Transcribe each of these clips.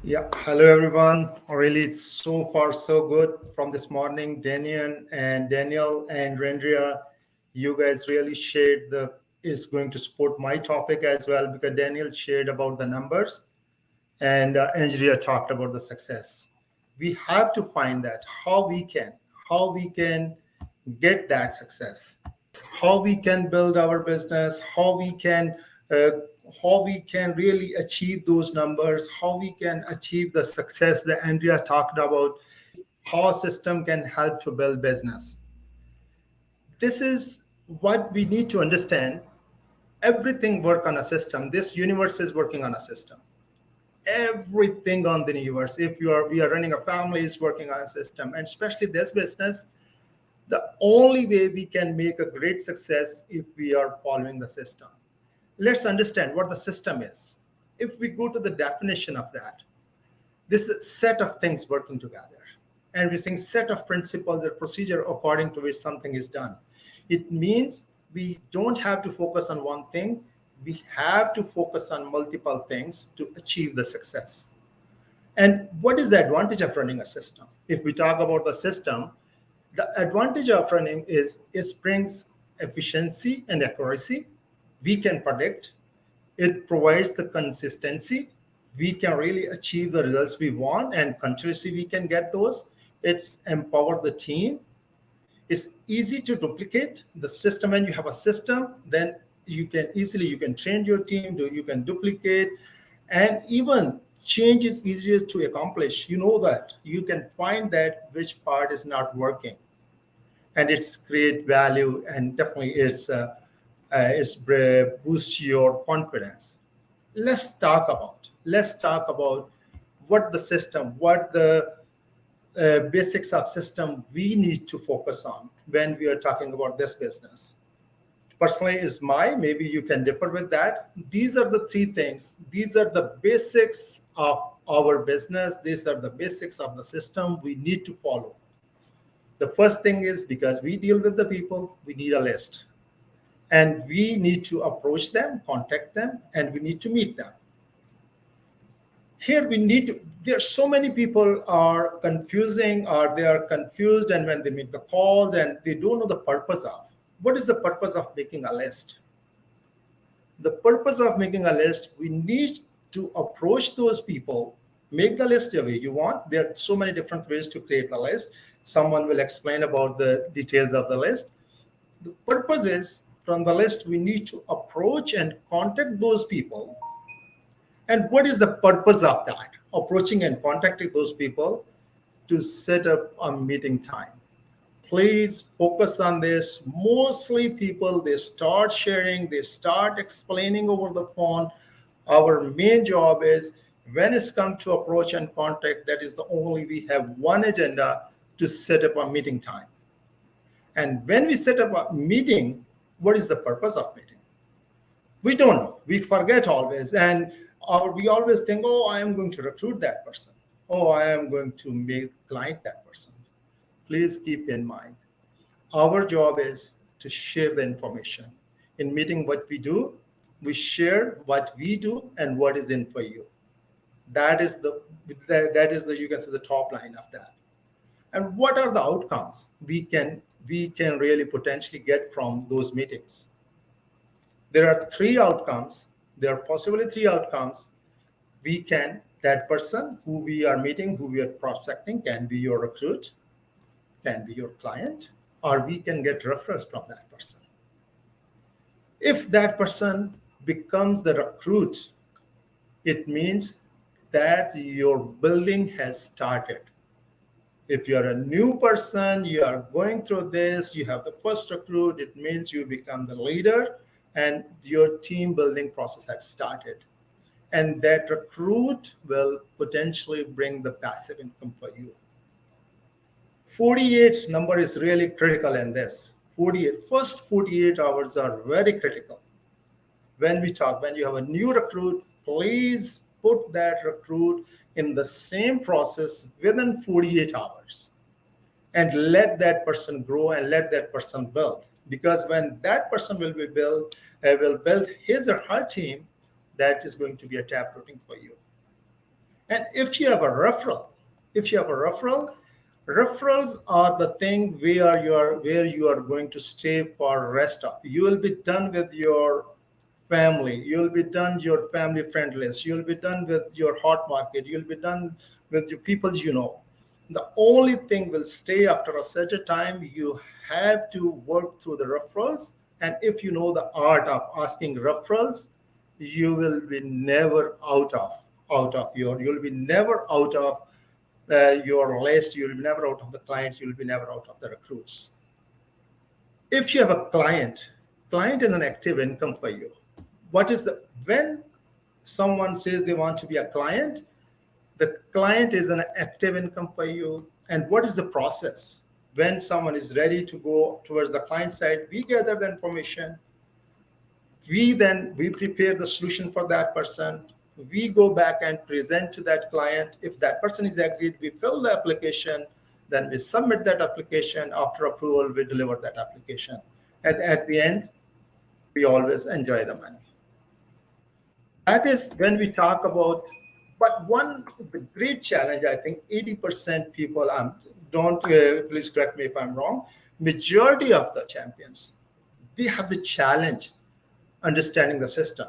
Yeah, hello everyone. Really, so far so good from this morning. Daniel and Rendria, you guys really shared the is going to support my topic as well because Daniel shared about the numbers and Andrea talked about the success. We have to find that how we can get that success, how we can build our business, uh, how we can really achieve those numbers, how we can achieve the success that Andrea talked about, how a system can help to build business. This is what we need to understand. Everything work on a system. This universe is working on a system. Everything on the universe, if we are running a family, is working on a system, and especially this business, the only way we can make a great success if we are following the system. Let's understand what the system is. If we go to the definition of that, this is a set of things working together, and we're saying set of principles or procedure according to which something is done. It means we don't have to focus on one thing, we have to focus on multiple things to achieve the success. And what is the advantage of running a system? If we talk about the system, the advantage of running is it brings efficiency and accuracy. We can predict. It provides the consistency. We can really achieve the results we want, and continuously we can get those. It's empowered the team. It's easy to duplicate the system. When you have a system, then you can train your team, you can duplicate, and even change is easier to accomplish. You know that you can find that which part is not working, and it's create value, and definitely boosts your confidence. Let's talk about what the system, what the basics of system we need to focus on when we are talking about this business. Personally is my, maybe you can differ with that. These are the three things. These are the basics of our business. These are the basics of the system we need to follow. The first thing is, because we deal with the people, we need a list, and we need to approach them, contact them, and we need to meet them. Here we need to, there are so many people are confusing, or they are confused, and when they make the calls and they don't know the purpose of, what is the purpose of making a list? The purpose of making a list, we need to approach those people, make the list the way you want. There are so many different ways to create a list. Someone will explain about the details of the list. The purpose is, from the list we need to approach and contact those people. And what is the purpose of that? Approaching and contacting those people to set up a meeting time. Please focus on this. Mostly people, they start sharing, they start explaining over the phone. Our main job is, when it's come to approach and contact, that is the only, we have one agenda, to set up a meeting time. And when we set up a meeting, what is the purpose of meeting? We don't know. We forget always. And we always think, oh, I am going to recruit that person. Oh, I am going to make client that person. Please keep in mind, our job is to share the information. In meeting, what we do, we share what we do and what is in for you. That is the you can say the top line of that. And what are the outcomes we can really potentially get from those meetings? There are three outcomes. There are possibly three outcomes. That person who we are meeting, who we are prospecting, can be your recruit, can be your client, or we can get referrals from that person. If that person becomes the recruit, it means that your building has started. If you're a new person, you are going through this, you have the first recruit, it means you become the leader and your team building process has started. And that recruit will potentially bring the passive income for you. 48 number is really critical in this. First 48 hours are very critical. When you have a new recruit, please put that recruit in the same process within 48 hours and let that person grow and let that person build. Because when that person will build his or her team, that is going to be a tap routing for you. And if you have a referral, if you have a referral, referrals are the thing where you are going to stay for rest of. You will be done with your family. You'll be done your family friend list. You'll be done with your hot market. You'll be done with your people you know. The only thing will stay after a certain time. You have to work through the referrals. And if you know the art of asking referrals, you will be never you'll be never out of your list. You'll be never out of the clients. You'll be never out of the recruits. If you have a client is an active income for you. What is the when someone says they want to be a client, the client is an active income for you. And what is the process? When someone is ready to go towards the client side, we gather the information. We prepare the solution for that person. We go back and present to that client. If that person is agreed, we fill the application. Then we submit that application. After approval, we deliver that application. And at the end, we always enjoy the money. That is when we talk about. But one the great challenge, I think 80% people, don't please correct me if I'm wrong, majority of the champions, they have the challenge understanding the system.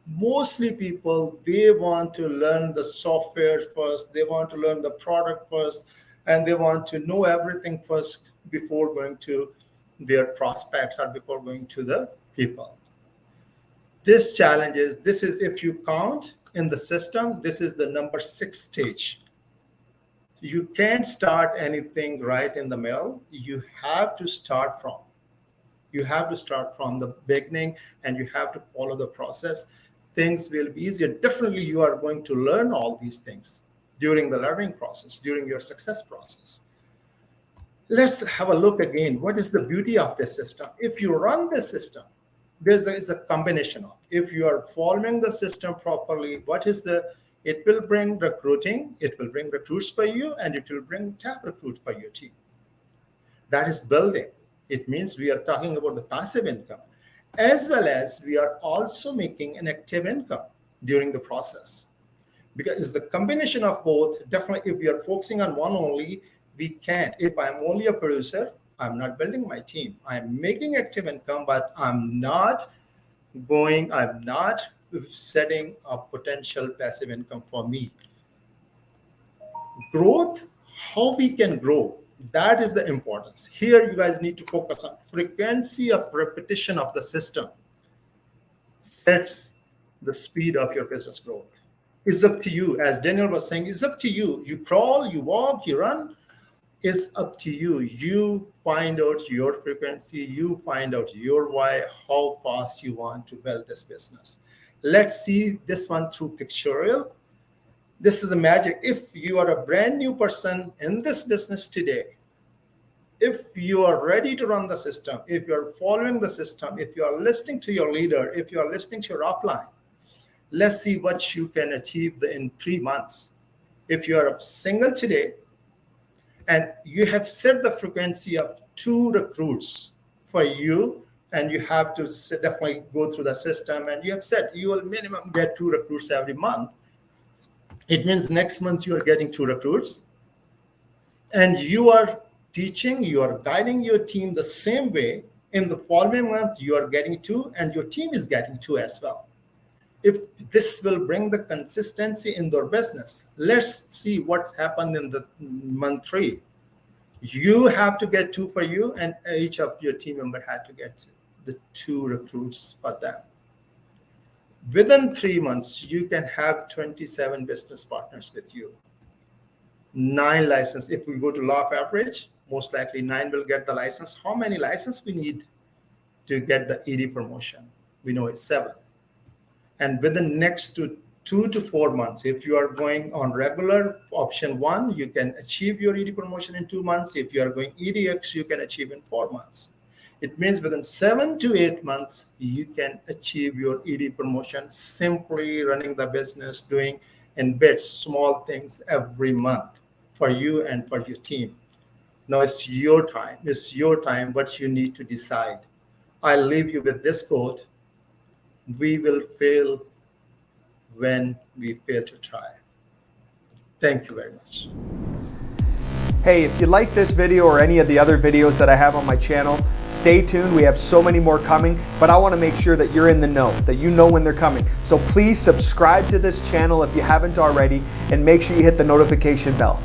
Mostly people, they want to learn the software first, they want to learn the product first, and they want to know everything first before going to their prospects or before going to the people. This is if you count in the system, this is the number 6 stage. You can't start anything right in the middle. You have to start from the beginning, and you have to follow the process. Things will be easier. Definitely you are going to learn all these things during the learning process, during your success process. Let's have a look again. What is the beauty of this system? If you run the system, is a combination of. If you are following the system properly, it will bring recruiting, it will bring recruits for you, and it will bring top recruits for your team. That is building. It means we are talking about the passive income, as well as we are also making an active income during the process. Because it's the combination of both. Definitely, if we are focusing on one only, we can't. If I'm only a producer, I'm not building my team. I'm making active income, but I'm not setting a potential passive income for me. Growth, how we can grow, that is the importance. Here, you guys need to focus on frequency of repetition of the system sets the speed of your business growth. It's up to you. As Daniel was saying, it's up to you. You crawl, you walk, you run. It's up to you. You find out your frequency, you find out your why, how fast you want to build this business. Let's see this one through pictorial. This is the magic. If you are a brand new person in this business today, if you are ready to run the system, if you're following the system, if you are listening to your leader, if you are listening to your upline, let's see what you can achieve in 3 months. If you are single today, and you have set the frequency of 2 recruits for you, and you have to definitely go through the system, and you have said you will minimum get 2 recruits every month. It means next month you are getting 2 recruits, and you are teaching, you are guiding your team the same way. In the following month, you are getting 2, and your team is getting 2 as well. If this will bring the consistency in their business, let's see what's happened in the month 3. You have to get 2 for you, and each of your team member had to get the 2 recruits for them. Within 3 months, you can have 27 business partners with you. 9 license. If we go to law of average, most likely 9 will get the license. How many license we need to get the ED promotion? We know it's 7. And within next 2 to 4 months, if you are going on regular option 1, you can achieve your ED promotion in 2 months. If you are going EDX, you can achieve in 4 months. It means within 7 to 8 months, you can achieve your ED promotion simply running the business, doing in bits, small things every month for you and for your team. Now it's your time. It's your time, what you need to decide. I'll leave you with this quote. We will fail when we fail to try. Thank you very much. Hey, if you like this video or any of the other videos that I have on my channel, stay tuned. We have so many more coming, but I want to make sure that you're in the know, that you know when they're coming. So please subscribe to this channel if you haven't already, and make sure you hit the notification bell.